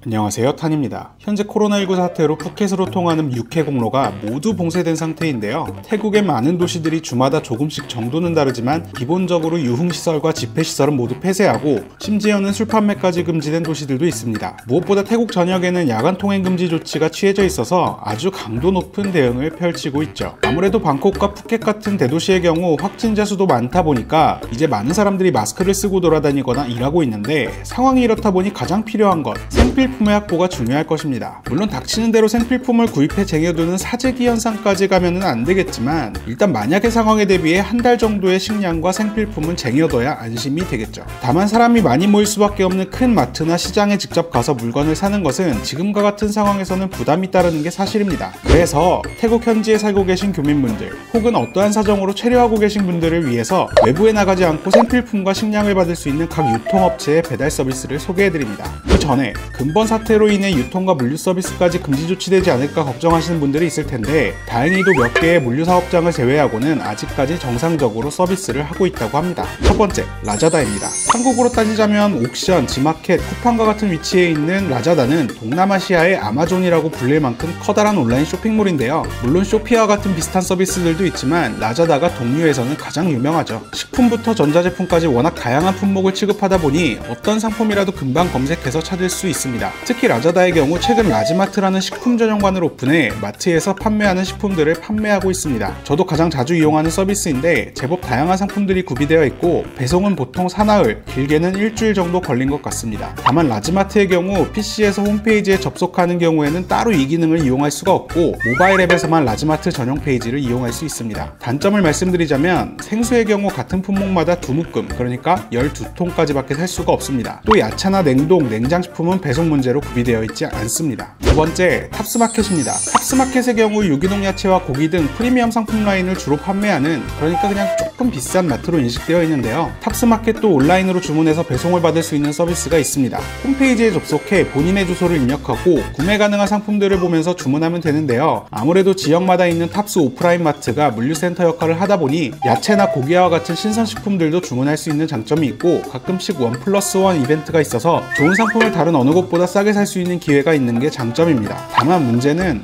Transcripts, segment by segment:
안녕하세요, 탄입니다. 현재 코로나19 사태로 푸켓으로 통하는 6회 공로가 모두 봉쇄된 상태인데요. 태국의 많은 도시들이 주마다 조금씩 정도는 다르지만 기본적으로 유흥시설과 집회시설은 모두 폐쇄하고 심지어는 술 판매까지 금지된 도시들도 있습니다. 무엇보다 태국 전역에는 야간 통행 금지 조치가 취해져 있어서 아주 강도 높은 대응을 펼치고 있죠. 아무래도 방콕과 푸켓 같은 대도시의 경우 확진자 수도 많다 보니까 이제 많은 사람들이 마스크를 쓰고 돌아다니거나 일하고 있는데 상황이 이렇다 보니 가장 필요한 것, 생필품의 확보가 중요할 것입니다. 물론 닥치는 대로 생필품을 구입해 쟁여두는 사재기 현상까지 가면은 안 되겠지만 일단 만약의 상황에 대비해 한 달 정도의 식량과 생필품은 쟁여둬야 안심이 되겠죠. 다만 사람이 많이 모일 수밖에 없는 큰 마트나 시장에 직접 가서 물건을 사는 것은 지금과 같은 상황에서는 부담이 따르는 게 사실입니다. 그래서 태국 현지에 살고 계신 교민분들 혹은 어떠한 사정으로 체류하고 계신 분들을 위해서 외부에 나가지 않고 생필품과 식량을 받을 수 있는 각 유통업체의 배달 서비스를 소개해드립니다. 그 전에 근본 사태로 인해 유통과 물류 서비스까지 금지 조치되지 않을까 걱정하시는 분들이 있을 텐데 다행히도 몇 개의 물류 사업장을 제외하고는 아직까지 정상적으로 서비스를 하고 있다고 합니다. 첫 번째, 라자다입니다. 한국으로 따지자면 옥션, 지마켓, 쿠팡과 같은 위치에 있는 라자다는 동남아시아의 아마존이라고 불릴 만큼 커다란 온라인 쇼핑몰인데요. 물론 쇼피와 같은 비슷한 서비스들도 있지만 라자다가 동류에서는 가장 유명하죠. 식품부터 전자제품까지 워낙 다양한 품목을 취급하다 보니 어떤 상품이라도 금방 검색해서 찾을 수 있습니다. 특히 라자다의 경우 최근 라지마트라는 식품 전용관을 오픈해 마트에서 판매하는 식품들을 판매하고 있습니다. 저도 가장 자주 이용하는 서비스인데 제법 다양한 상품들이 구비되어 있고 배송은 보통 사나흘, 길게는 일주일 정도 걸린 것 같습니다. 다만 라지마트의 경우 PC에서 홈페이지에 접속하는 경우에는 따로 이 기능을 이용할 수가 없고 모바일 앱에서만 라지마트 전용 페이지를 이용할 수 있습니다. 단점을 말씀드리자면 생수의 경우 같은 품목마다 2묶음, 그러니까 12통까지밖에 살 수가 없습니다. 또 야채나 냉동, 냉장식품은 배송 문제로 구비되어 있지 않습니다. 두 번째, 탑스마켓입니다. 탑스마켓의 경우 유기농 야채와 고기 등 프리미엄 상품 라인을 주로 판매하는, 그러니까 그냥 조금 비싼 마트로 인식되어 있는데요. 탑스마켓도 온라인으로 주문해서 배송을 받을 수 있는 서비스가 있습니다. 홈페이지에 접속해 본인의 주소를 입력하고 구매 가능한 상품들을 보면서 주문하면 되는데요. 아무래도 지역마다 있는 탑스 오프라인 마트가 물류센터 역할을 하다 보니 야채나 고기와 같은 신선식품들도 주문할 수 있는 장점이 있고 가끔씩 1+1 이벤트가 있어서 좋은 상품을 다른 어느 곳보다 싸게 살 수 있는 기회가 있는 게 장점입니다. 다만 문제는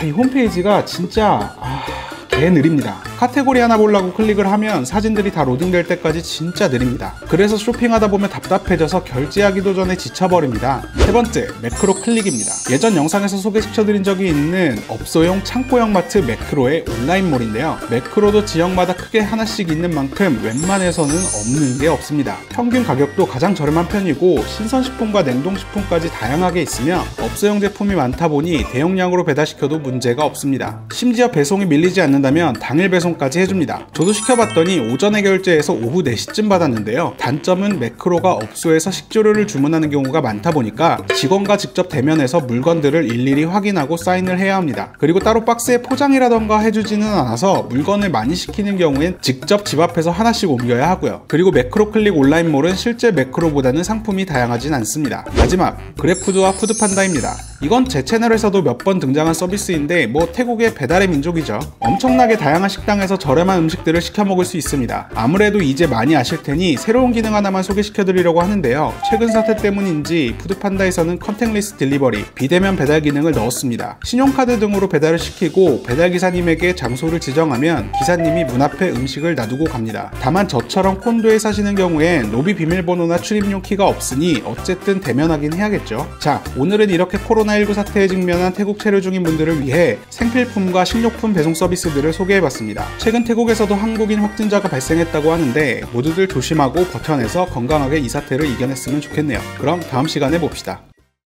이 홈페이지가 진짜 개 느립니다. 카테고리 하나 보려고 클릭을 하면 사진들이 다 로딩될 때까지 진짜 느립니다. 그래서 쇼핑하다 보면 답답해져서 결제하기도 전에 지쳐버립니다. 세 번째, 매크로 클릭입니다. 예전 영상에서 소개시켜드린 적이 있는 업소용 창고형 마트 매크로의 온라인몰인데요. 매크로도 지역마다 크게 하나씩 있는 만큼 웬만해서는 없는 게 없습니다. 평균 가격도 가장 저렴한 편이고 신선식품과 냉동식품까지 다양하게 있으며 업소용 제품이 많다 보니 대용량으로 배달시켜도 문제가 없습니다. 심지어 배송이 밀리지 않는다면 당일 배송까지 해줍니다. 저도 시켜봤더니 오전에 결제해서 오후 4시쯤 받았는데요. 단점은 매크로가 업소에서 식재료를 주문하는 경우가 많다 보니까 직원과 직접 대면해서 물건들을 일일이 확인하고 사인을 해야 합니다. 그리고 따로 박스에 포장이라던가 해주지는 않아서 물건을 많이 시키는 경우엔 직접 집 앞에서 하나씩 옮겨야 하고요. 그리고 매크로 클릭 온라인몰은 실제 매크로보다는 상품이 다양하진 않습니다. 마지막, 그랩푸드와 푸드판다입니다. 이건 제 채널에서도 몇 번 등장한 서비스인데 태국의 배달의 민족이죠. 엄청나게 다양한 식당에서 저렴한 음식들을 시켜 먹을 수 있습니다. 아무래도 이제 많이 아실 테니 새로운 기능 하나만 소개시켜드리려고 하는데요. 최근 사태 때문인지 푸드판다에서는 컨택리스 딜리버리, 비대면 배달 기능을 넣었습니다. 신용카드 등으로 배달을 시키고 배달기사님에게 장소를 지정하면 기사님이 문 앞에 음식을 놔두고 갑니다. 다만 저처럼 콘도에 사시는 경우엔 로비 비밀번호나 출입용 키가 없으니 어쨌든 대면하긴 해야겠죠. 자, 오늘은 이렇게 코로나19 사태에 직면한 태국 체류 중인 분들을 위해 생필품과 식료품 배송 서비스들을 소개해봤습니다. 최근 태국에서도 한국인 확진자가 발생했다고 하는데 모두들 조심하고 버텨내서 건강하게 이 사태를 이겨냈으면 좋겠네요. 그럼 다음 시간에 봅시다.